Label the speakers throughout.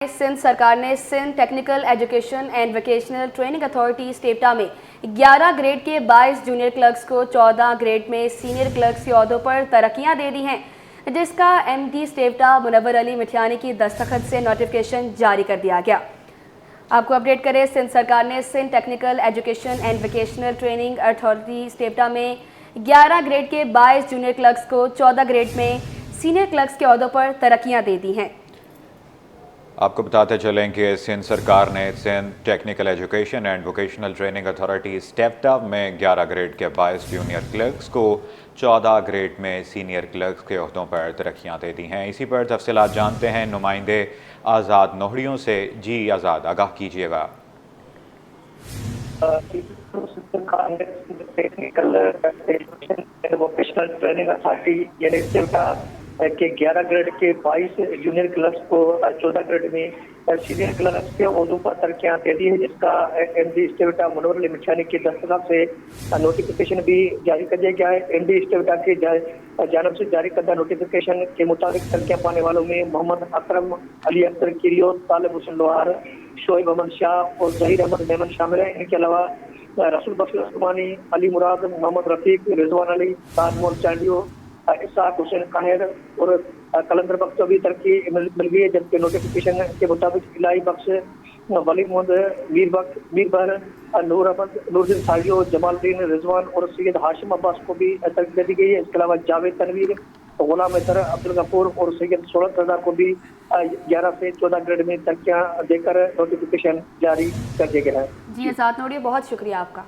Speaker 1: सिंध सरकार ने Sindh technical education and vocational training authority STEVTA में 11 ग्रेड के 22 जूनियर क्लर्क्स को 14 ग्रेड में सीनियर क्लर्क्स के ओहदों पर तरक्कियां दे दी हैं, जिसका एमडी स्टेप्टा मुनव्वर अली मिठियानी की दस्तखत से नोटिफिकेशन जारी कर दिया गया। आपको अपडेट करें, सिंध सरकार ने Sindh technical education and vocational training authority STEVTA में 11 ग्रेड के 22 जूनियर क्लर्क्स को 14 ग्रेड में सीनियर क्लर्क्स के ओहदों पर तरक्कियां दे दी हैं।
Speaker 2: आपको बताते चलें कि सिंध सरकार ने Sindh technical education and vocational training authority STEVTA में 11 ग्रेड के 22 जूनियर क्लर्क्स को 14 ग्रेड में सीनियर क्लर्क्स के ओहदों पर तरक्कियां दे दी हैं। इसी पर तफसीलात जानते हैं नुमाइंदे आज़ाद नोहड़ियों से। जी आज़ाद, आगाह कीजिएगा।
Speaker 3: Technical education and vocational training authority यानी स्टेप्टा के 11 ग्रेड के 22 जूनियर क्लर्क्स को 14 ग्रेड में सीनियर क्लर्क्स के ओहदों पर तरक्कियां दे दी है, जिसका एमडी स्टेप्टा मुनव्वर अली मिठियानी की दस्तखत से नोटिफिकेशन भी जारी कर दिया गया है। एमडी स्टेप्टा की जानब से जारी करदा नोटिफिकेशन के मुताबिक तरक्कियां पाने वालों में मोहम्मद अकरम, अली अख्तर किरियो, तालिब हुसैन लोहार, शोएब अहमद शाह और जहीर अहमद मेमन शामिल हैं। इनके अलावा रसूल बशीर उस्मानी, अली मुराद, मोहम्मद रफीक, रिजवान अली, ताजमोल चांडियो, इसाक हुसैन काहिर और कलंदर बख्श को भी तरक्की मिल गई है, जबकि नोटिफिकेशन के मुताबिक इलाही बख्श, वली मोहम्मद, मीर बहर, नूर अहमद, नूरुद्दीन साहियो, जमालुद्दीन रिजवान और सैयद हाशिम अब्बास को भी तरक्की दे दी गई है। इसके अलावा जावेद तनवीर, गुलाम अतर, अब्दुल गफूर और सैयद शौकत रजा को भी 11 से 14 ग्रेड में तरक्कियां देकर नोटिफिकेशन जारी कर दिया गया है।
Speaker 1: जी आज़ाद नोहड़िया, बहुत शुक्रिया आपका।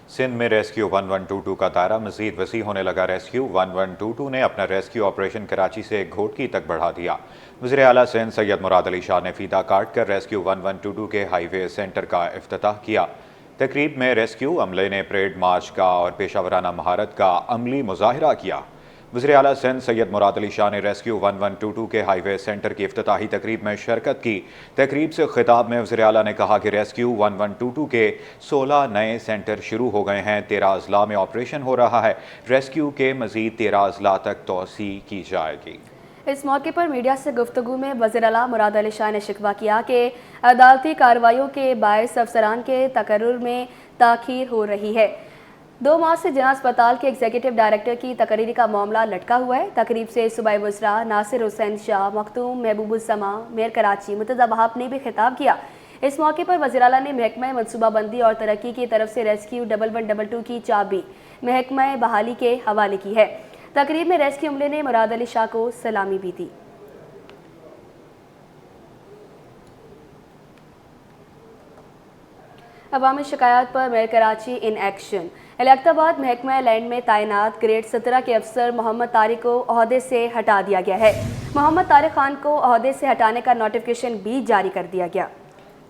Speaker 2: सिंध में रेस्क्यू 1122 का दायरा मजीद वसी होने लगा। रेस्क्यू 1122 ने अपना रेस्क्यू ऑपरेशन कराची से घोटकी तक बढ़ा दिया। वज़ीर आला सिंध सैयद मुराद अली शाह ने फीता काट कर रेस्क्यू 1122 के हाईवे सेंटर का इफ्तिताह किया। तकरीब में रेस्क्यू अमले ने परेड मार्च का और पेशावराना महारत का अमली मुजाहिरा किया। वज़ीर आला सिंध सैयद मुराद अली शाह ने रेस्क्यू 1122 के हाईवे सेंटर की इफ्तिताही तकरीब में शिरकत की। तकरीब से खिताब में वज़ीर आला ने कहा कि रेस्क्यू 1122 के 16 नए सेंटर शुरू हो गए हैं। 13 अजला में ऑपरेशन हो रहा है। रेस्क्यू के मज़ीद 13 अजला तक तोसी की जाएगी।
Speaker 1: इस मौके पर मीडिया से गुफ्तगू में वज़ीर आला मुराद अली शाह ने शिकवा किया कि अदालती कार्रवाइयों के बायस अफसरान के तकर्रुर में ताख़ीर हो रही है। 2 माह से जना अस्पताल के एग्जीक्यूटिव डायरेक्टर की तकरीरी का मामला लटका हुआ है। तकरीब से सूबाई वज़रा नासिर हुसैन शाह, मखदूम महबूबुस्समा, मेयर कराची मुर्तज़ा वहाब ने भी खिताब किया। इस मौके पर वज़ीर आला ने महकमा मनसूबाबंदी और तरक्की की तरफ से रेस्क्यू 1122 की चाबी महकमा बहाली के हवाले की है। तकरीब में रेस्क्यू अमले ने मुराद अली शाह को सलामी भी दी। अवामी शिकायत पर mayor Karachi in action. Allahabad महकमा लैंड में तैनात ग्रेड 17 के अफसर मोहम्मद तारिक को ओहदे से हटा दिया गया है। मोहम्मद तारिक खान को ओहदे से हटाने का नोटिफिकेशन भी जारी कर दिया गया।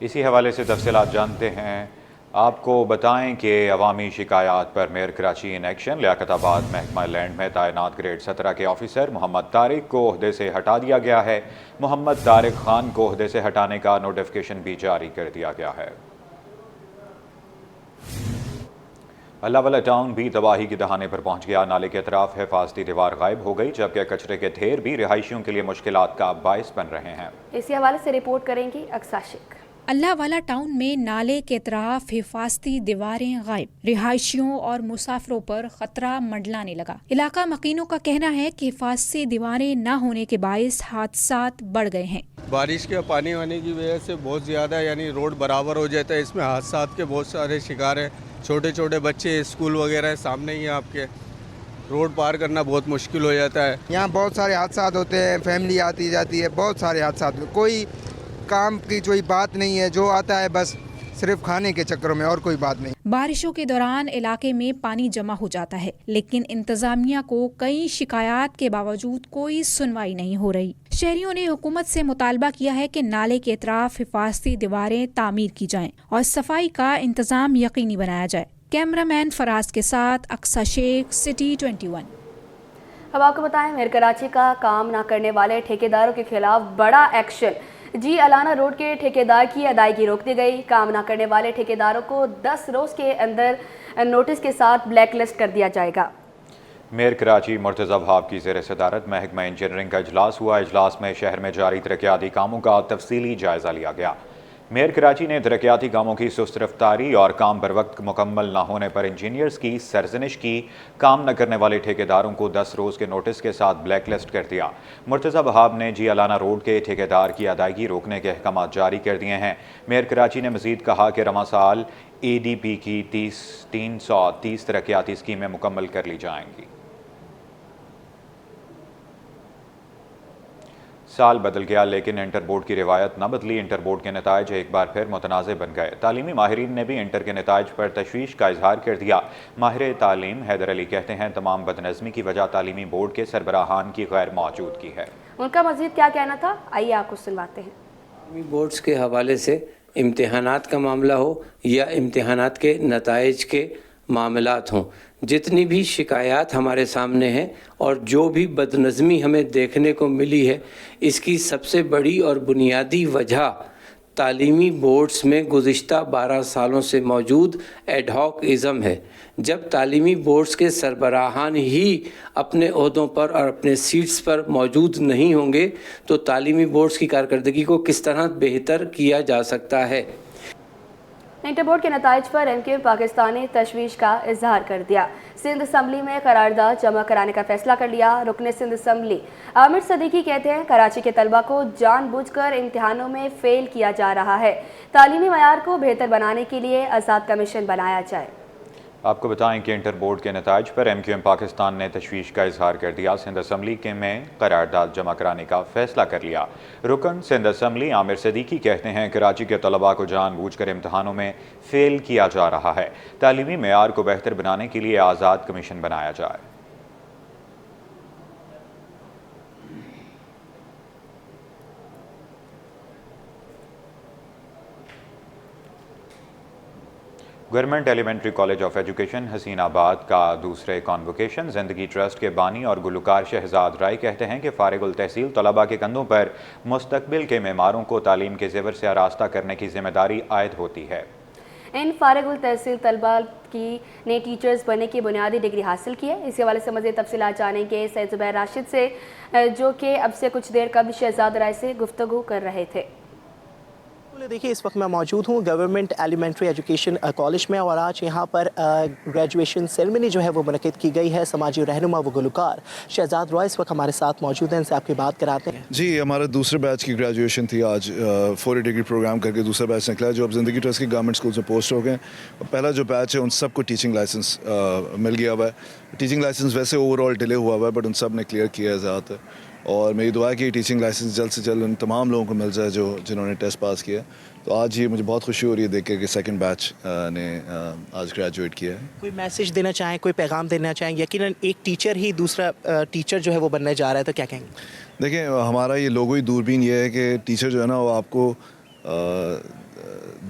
Speaker 2: इसी हवाले से तफसीलात जानते हैं। आपको बताएं कि अवामी शिकायत पर mayor Karachi in action. Liaquatabad महकमा लैंड में तैनात ग्रेड 17 के ऑफिसर मोहम्मद तारिक को ओहदे से हटा दिया गया है। मोहम्मद तारिक खान को ओहदे से हटाने का नोटिफिकेशन भी जारी कर दिया गया है। अल्लाहवाला टाउन भी तबाही की दहाने पर पहुंच गया। नाले के अतराफ हिफाजती दीवार गायब हो गई, जबकि कचरे के ढेर भी रिहायशियों के लिए मुश्किलात का बायस बन रहे हैं।
Speaker 1: इसी हवाले से रिपोर्ट करेंगी अक्सा शेख।
Speaker 4: अल्लाहवाला टाउन में नाले के अतराफ हिफाजती दीवारें गायब, रिहायशियों और मुसाफिरों पर खतरा मंडलाने लगा। इलाका मकीनों का कहना है कि हिफाजती दीवारें न होने के बायस हादसात बढ़ गए हैं।
Speaker 5: बारिश के पानी वानी की वजह से बहुत ज़्यादा यानी रोड बराबर हो जाता है, इसमें हादसात के बहुत सारे शिकार हैं। छोटे छोटे बच्चे, स्कूल वगैरह सामने ही है आपके, रोड पार करना बहुत मुश्किल हो जाता है।
Speaker 6: यहाँ बहुत सारे हादसात होते हैं, फैमिली आती जाती है, बहुत सारे हादसात, कोई काम की कोई बात नहीं है, जो आता है बस सिर्फ खाने के चक्करों में और कोई बात नहीं।
Speaker 4: बारिशों के दौरान इलाके में पानी जमा हो जाता है, लेकिन इंतजामिया को कई शिकायत के बावजूद कोई सुनवाई नहीं हो रही। शहरियों ने हुकूमत से मुतालबा किया है कि नाले के अतराफ हिफाजती दीवारें तामीर की जाएं और सफाई का इंतजाम यकीनी बनाया जाए। कैमरामैन फराज के साथ अक्सा शेख, सिटी 21।
Speaker 1: अब आपको बताएं, मेयर कराची का काम ना करने वाले ठेकेदारों के खिलाफ बड़ा एक्शन। जी अलाना रोड के ठेकेदार की अदायगी रोक दी गई। काम ना करने वाले ठेकेदारों को 10 रोज के अंदर नोटिस के साथ ब्लैक लिस्ट कर दिया जाएगा।
Speaker 2: मेयर कराची मुर्तज़ा वहाब की ज़ेर सदारत महकमा इंजीनियरिंग का इजलास हुआ। इजलास में शहर में जारी तरक्याती कामों का तफसीली जायज़ा लिया गया। मेयर कराची ने तरक्याती कामों की सुस्त रफ्तारी और काम बर वक्त मुकम्मल न होने पर इंजीनियर्स की सरजनिश की। काम न करने वाले ठेकेदारों को 10 रोज़ के नोटिस के साथ ब्लैक लिस्ट कर दिया। मुर्तज़ा वहाब ने जियालाना रोड के ठेकेदार की अदायगी रोकने के अहकाम जारी कर दिए हैं। मेयर कराची ने मज़ीद कहा कि रमा साल ADP की 330 तरक्याती स्कीमें मुकम्मल कर ली जाएंगी। साल बदल गया लेकिन इंटर बोर्ड की रिवायत न बदली। इंटर बोर्ड के नताइज एक बार फिर मुतनाज़ बन गए। तालीमी माहिरीन ने भी इंटर के नताइज पर तशवीश का इजहार कर दिया। माहिर तालीम हैदर अली कहते हैं तमाम बदनज़मी की वजह तालीमी बोर्ड के सरबराहान की गैर मौजूदगी है।
Speaker 1: उनका मज़ीद क्या कहना था, आइए आपको सुनवाते हैं।
Speaker 7: तालीमी बोर्ड्स के हवाले से इम्तिहानात का मामला हो या इम्तिहानात के नताइज के मामलात हों, जितनी भी शिकायत हमारे सामने हैं और जो भी बदनज़मी हमें देखने को मिली है, इसकी सबसे बड़ी और बुनियादी वजह तालीमी बोर्ड्स में गुज़िश्ता 12 सालों से मौजूद एडहॉक इज़म है। जब तालीमी बोर्ड्स के सरबराहान ही अपने ओहदों पर और अपने सीट्स पर मौजूद नहीं होंगे तो तालीमी बोर्ड्स की कारकर्दगी को किस तरह बेहतर किया जा सकता है।
Speaker 1: इंटर बोर्ड के नताइज पर MQM पाकिस्तान ने तशवीश का इजहार कर दिया। सिंध असम्बली में करारदाद जमा कराने का फैसला कर लिया। रुकने सिंध असम्बली आमिर सदीकी कहते हैं कराची के तलबा को जानबूझकर इम्तिहानों में फेल किया जा रहा है। तालीमी मयार को बेहतर बनाने के लिए आज़ाद कमीशन बनाया जाए।
Speaker 2: आपको बताएं कि इंटर बोर्ड के नताइज पर MQM पाकिस्तान ने तशवीश का इजहार कर दिया। सिंध असम्बली के में करारदाद जमा कराने का फैसला कर लिया। रुकन सिंध असम्बली आमिर सदीकी कहते हैं कराची के तलबा को जानबूझकर इम्तहानों में फेल किया जा रहा है। तालीमी मेयार को बेहतर बनाने के लिए आज़ाद कमीशन बनाया जाए। Government elementary college of education Hasinabad का दूसरे कॉन्वोकेशन ज़िंदगी ट्रस्ट के बानी और गुलकार शहजाद राय कहते हैं कि फारिगुल तहसील तलबा के कंधों पर मुस्तकबिल के मेमारों को तालीम के ज़ेवर से आरास्ता करने की जिम्मेदारी आयद होती है।
Speaker 1: इन फारिगुल तहसील तलबा की ने टीचर्स बनने की बुनियादी डिग्री हासिल की है। इस हवाले से मज़ीद तफसीलात जानेंगे सैयद ज़ुबैर राशिद से, जो कि अब से कुछ देर कबल शहजाद राय से गुफ्तगू कर रहे थे।
Speaker 8: देखिए, इस वक्त मैं मौजूद हूँ गवर्नमेंट एलिमेंट्री एजुकेशन कॉलेज में और आज यहाँ पर ग्रेजुएशन सेरेमनी जो है वो मुनक़िद की गई है। समाजी रहनुमा व गुलकार शहजाद रॉय इस वक्त हमारे साथ मौजूद हैं, इनसे आपकी बात कराते हैं।
Speaker 9: जी, हमारा दूसरे बैच की ग्रेजुएशन थी आज। 4 डिग्री प्रोग्राम करके दूसरा बैच निकला जो अब ज़िंदगी ट्रस्ट की गवर्नमेंट स्कूल में पोस्ट हो गए। पहला जो बैच है उन सबको टीचिंग लाइसेंस मिल गया हुआ है। टीचिंग लाइसेंस वैसे ओवरऑल डिले हुआ हुआ है बट उन सब ने क्लियर किया है ज़्यादातर, और मेरी दुआ है कि टीचिंग लाइसेंस जल्द से जल्द उन तमाम लोगों को मिल जाए जिन्होंने टेस्ट पास किया। तो आज ये मुझे बहुत खुशी हो रही है देख के कि सेकंड बैच ने आज ग्रेजुएट किया है।
Speaker 8: कोई मैसेज देना चाहें, कोई पैगाम देना चाहें? यकीनन एक टीचर ही दूसरा टीचर जो है वो बनने जा रहा है, तो क्या कहेंगे?
Speaker 9: देखिए, हमारा ये लोगो ही दूरबीन ये है कि टीचर जो है ना वो आपको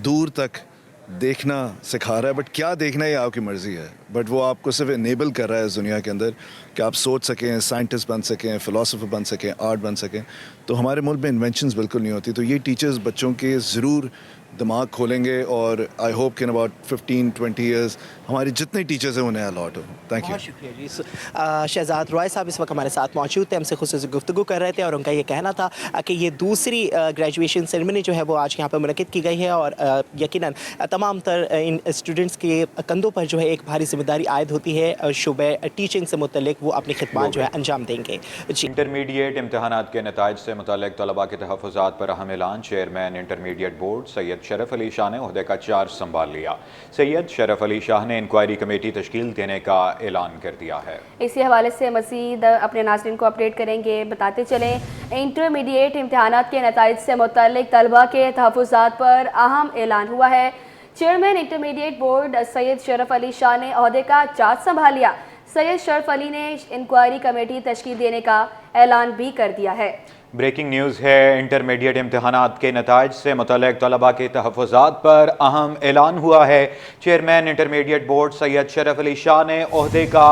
Speaker 9: दूर तक देखना सिखा रहा है, बट क्या देखना ये आपकी मर्ज़ी है। बट वो आपको सिर्फ इनेबल कर रहा है इस दुनिया के अंदर कि आप सोच सकें, साइंटिस्ट बन सकें, फ़िलासफ़र बन सकें, आर्ट बन सकें। तो हमारे मुल्क में इन्वेंशंस बिल्कुल नहीं होती। तो ये टीचर्स बच्चों के ज़रूर दिमाग खोलेंगे और आई होप कि इन अबाउट 15-20 ईयर्स हमारे जितने टीचर्स हैं उन्हें अलॉट हो। Thank you.
Speaker 8: बहुत शुक्रिया जी। शहजाद रॉय साहब इस वक्त हमारे साथ मौजूद थे, हमसे खुसूसी गुफ्तगू कर रहे थे और उनका ये कहना था कि ये दूसरी ग्रेजुएशन सेरेमनी जो है वो आज यहाँ पर मुनक़िद की गई है और यकीनन तमाम तर इन स्टूडेंट्स के कंधों पर जो है एक भारी जिम्मेदारी आयद होती है। शुबे टीचिंग से मुतल्लिक वो अपनी खिदमत जो है अंजाम देंगे।
Speaker 2: इंटरमीडिएट इम्तहानात के नताइज से मुतल्लिक तलबा के तहफ़्फ़ुज़ात पर अहम ऐलान। Chairman intermediate board Syed Sharaf Ali Shah ने ओहदे का चार्ज संभाल लिया। सैयद शरफ अली शाह ने इंक्वायरी कमेटी तश्कील देने का ऐलान कर दिया है।
Speaker 1: इसी हवाले से मज़ीद अपने नाज़रीन को अपडेट करेंगे। बताते चलें, इंटरमीडिएट इम्तहानात के नताइज से मुतल्लिक तलबा के तहफ़्फ़ुज़ात पर अहम ऐलान हुआ है। Chairman intermediate board Syed Sharaf Ali Shah ने ओहदे का चार्ज संभाल लिया। सैयद शरफ अली ने इंक्वायरी कमेटी तश्कील देने का ऐलान भी कर दिया है।
Speaker 2: ब्रेकिंग न्यूज़ है, इंटरमीडिएट इम्तहानात के नताइज से मुतल्लिक तलबा के तहफ़्फ़ुज़ात पर अहम ऐलान हुआ है। Chairman intermediate board Syed Sharaf Ali Shah ने ओहदे का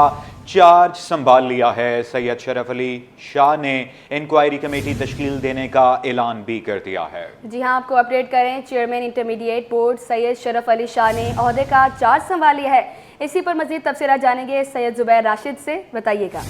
Speaker 2: चार्ज संभाल लिया है। सैयद शरफ अली शाह ने इंक्वायरी कमेटी तश्कील देने का ऐलान भी कर दिया है।
Speaker 1: जी हाँ, आपको अपडेट करें, chairman intermediate board Syed Sharaf Ali Shah ने ओहदे का चार्ज संभाल लिया है। اسی پر مزید تبصرہ جانیں گے سید زبیر راشد سے، بتائیے گا۔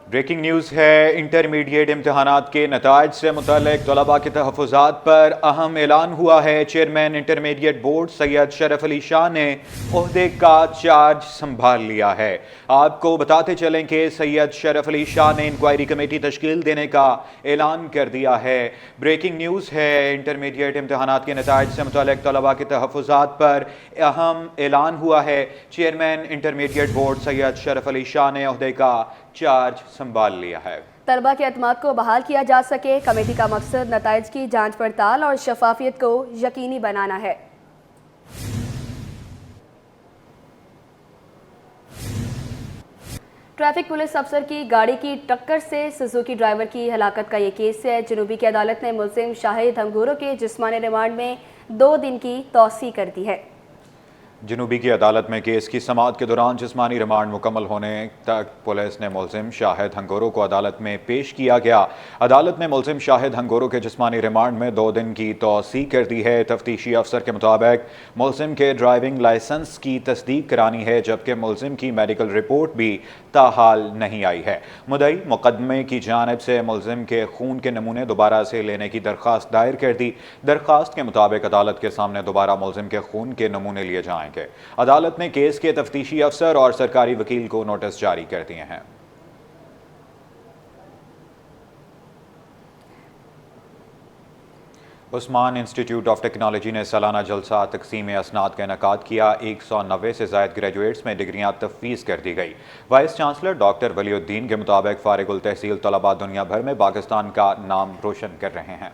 Speaker 2: بریکنگ نیوز ہے، انٹرمیڈیٹ امتحانات کے نتائج سے متعلق طلباء کے تحفظات پر اہم اعلان ہوا ہے۔ چیئرمین انٹرمیڈیٹ بورڈ سید شرف علی شاہ نے عہدے کا چارج سنبھال لیا ہے۔ آپ کو بتاتے چلیں کہ سید شرف علی شاہ نے انکوائری کمیٹی تشکیل دینے کا اعلان کر دیا ہے۔ بریکنگ نیوز ہے، انٹرمیڈیٹ امتحانات کے نتائج سے متعلق طلباء کے تحفظات پر اہم اعلان ہوا ہے۔ چیئرمین انٹرمیڈیٹ بورڈ سید شرف علی شاہ نے عہدے کا چارج سنبھال لیا ہے۔
Speaker 1: طلباء کے اعتماد کو بحال کیا جا سکے، کمیٹی کا مقصد نتائج کی جانچ پڑتال اور شفافیت کو یقینی بنانا ہے۔ ٹریفک پولیس افسر کی گاڑی کی ٹکر سے سوزوکی ڈرائیور کی ہلاکت کا یہ کیس ہے۔ جنوبی کی عدالت نے ملزم شاہد ہنگورو کے جسمانی ریمانڈ میں 2 دن کی توسیع کر دی ہے۔
Speaker 2: جنوبی کی عدالت میں کیس کی سماعت کے دوران جسمانی ریمانڈ مکمل ہونے تک پولیس نے ملزم شاہد ہنگورو کو عدالت میں پیش کیا گیا۔ عدالت نے ملزم شاہد ہنگورو کے جسمانی ریمانڈ میں 2 دن کی توسیع کر دی ہے۔ تفتیشی افسر کے مطابق ملزم کے ڈرائیونگ لائسنس کی تصدیق کرانی ہے، جبکہ ملزم کی میڈیکل رپورٹ بھی تاحال نہیں آئی ہے۔ مدعی مقدمے کی جانب سے ملزم کے خون کے نمونے دوبارہ سے لینے کی درخواست دائر کر دی۔ درخواست کے مطابق عدالت کے سامنے دوبارہ ملزم کے خون کے نمونے لیے جائیں گے۔ عدالت نے کیس کے تفتیشی افسر اور سرکاری وکیل کو نوٹس جاری کر دیے ہیں۔ عثمان انسٹیٹیوٹ آف ٹیکنالوجی نے سالانہ جلسہ تقسیم اسناد کا انعقاد کیا۔ 190 سے زائد گریجویٹس میں ڈگریاں تفویض کر دی گئی۔ وائس چانسلر ڈاکٹر ولی الدین کے مطابق فارغ التحصیل طلباء دنیا بھر میں پاکستان کا نام روشن کر رہے ہیں۔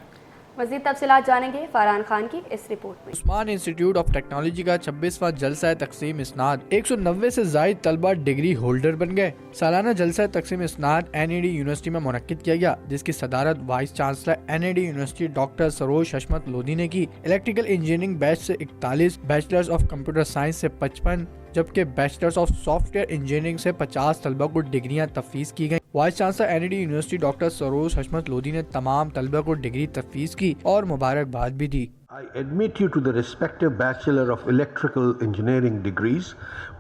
Speaker 1: مزید تفصیلات جانیں گے فاران خان کی اس رپورٹ میں۔
Speaker 10: عثمان انسٹیٹیوٹ آف ٹیکنالوجی کا 26واں جلسہ تقسیم اسناد 190 سے زائد طلبہ ڈگری ہولڈر بن گئے۔ سالانہ جلسہ تقسیم اسناد NAD یونیورسٹی میں منعقد کیا گیا، جس کی صدارت vice chancellor NAD university doctor Saroj Hashmat Lodhi نے کی۔ الیکٹریکل انجینئرنگ بیچ سے 41، بیچلرز آف کمپیوٹر سائنس سے 55 جبکہ بیچلرز آف سافٹ ویئر انجینئرنگ سے 50 طلبہ کو ڈگریاں تفویض کی گئیں۔ Vice chancellor NAD university doctor Saroj Hashmat Lodhi نے تمام طلبہ کو ڈگری تفویض کی اور مبارکباد بھی دی۔
Speaker 11: I admit you to the respective Bachelor of Electrical Engineering degrees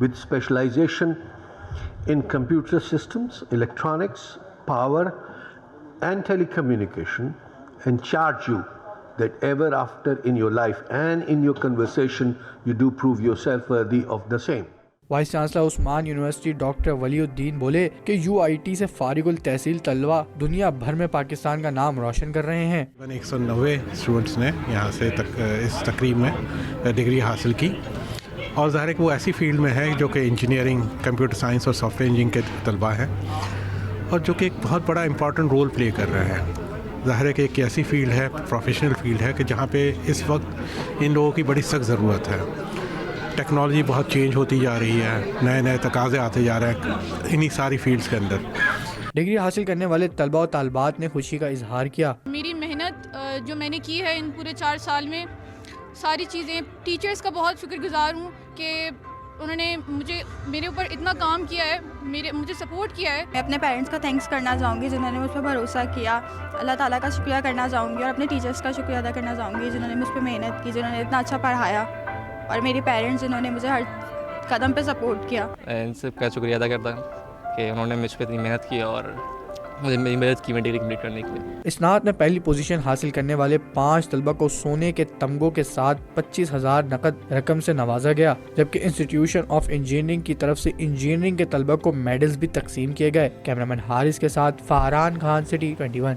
Speaker 11: with specialization in computer systems, electronics, power and telecommunication, and charge you that ever after in your life and in your conversation you do prove yourself worthy of the same.
Speaker 10: Vice chancellor Usman university doctor ولی الدین بولے کہ UIT سے فارغ التحصیل طلبہ دنیا بھر میں پاکستان کا نام روشن کر رہے ہیں۔
Speaker 12: 190 اسٹوڈنٹس نے یہاں سے اس تقریب میں ڈگری حاصل کی، اور ظاہر ہے کہ وہ ایسی فیلڈ میں ہے جو کہ انجینئرنگ، کمپیوٹر سائنس اور سافٹ ویئر انجینئرنگ کے طلبہ ہیں، اور جو کہ ایک بہت بڑا امپورٹنٹ رول پلے کر رہے ہیں۔ ظاہر ہے کہ ایک ایسی فیلڈ ہے، پروفیشنل فیلڈ ہے، کہ جہاں پہ اس وقت ان لوگوں کی بڑی سخت ضرورت ہے۔ ٹیکنالوجی بہت چینج ہوتی جا رہی ہے، نئے نئے تقاضے آتے جا رہے ہیں انہی ساری فیلڈز کے اندر۔
Speaker 10: ڈگری حاصل کرنے والے طلبہ و طالبات نے خوشی کا اظہار کیا۔
Speaker 13: میری محنت جو میں نے کی ہے ان پورے 4 سال میں، ساری چیزیں، ٹیچرز کا بہت شکر گزار ہوں کہ انہوں نے میرے اوپر اتنا کام کیا ہے، مجھے سپورٹ کیا ہے۔
Speaker 14: میں اپنے پیرنٹس کا تھینکس کرنا چاہوں گی جنہوں نے مجھ پہ بھروسہ کیا، اللہ تعالیٰ کا شکریہ کرنا چاہوں گی، اور اپنے ٹیچرز کا شکریہ ادا کرنا چاہوں گی جنہوں نے مجھ پہ محنت کی، جنہوں نے اتنا اچھا پڑھایا، اور میرے پیرنٹس جنہوں نے مجھے ہر قدم پہ سپورٹ کیا۔
Speaker 15: ان سب کا شکریہ ادا کرتا ہوں کہ انہوں نے مجھ پہ اتنی محنت کی اور مجھے میری مدد کی میں ڈگری کمپلیٹ کرنے کے لیے۔
Speaker 10: اسناد میں پہلی پوزیشن حاصل کرنے والے 5 طلبہ کو سونے کے تمغوں کے ساتھ 25,000 نقد رقم سے نوازا گیا، جبکہ انسٹیٹیوشن آف انجینئرنگ کی طرف سے انجینئرنگ کے طلبہ کو میڈلز بھی تقسیم کیے گئے۔ کیمرامین حارث کے ساتھ فاران خان، سٹی 21۔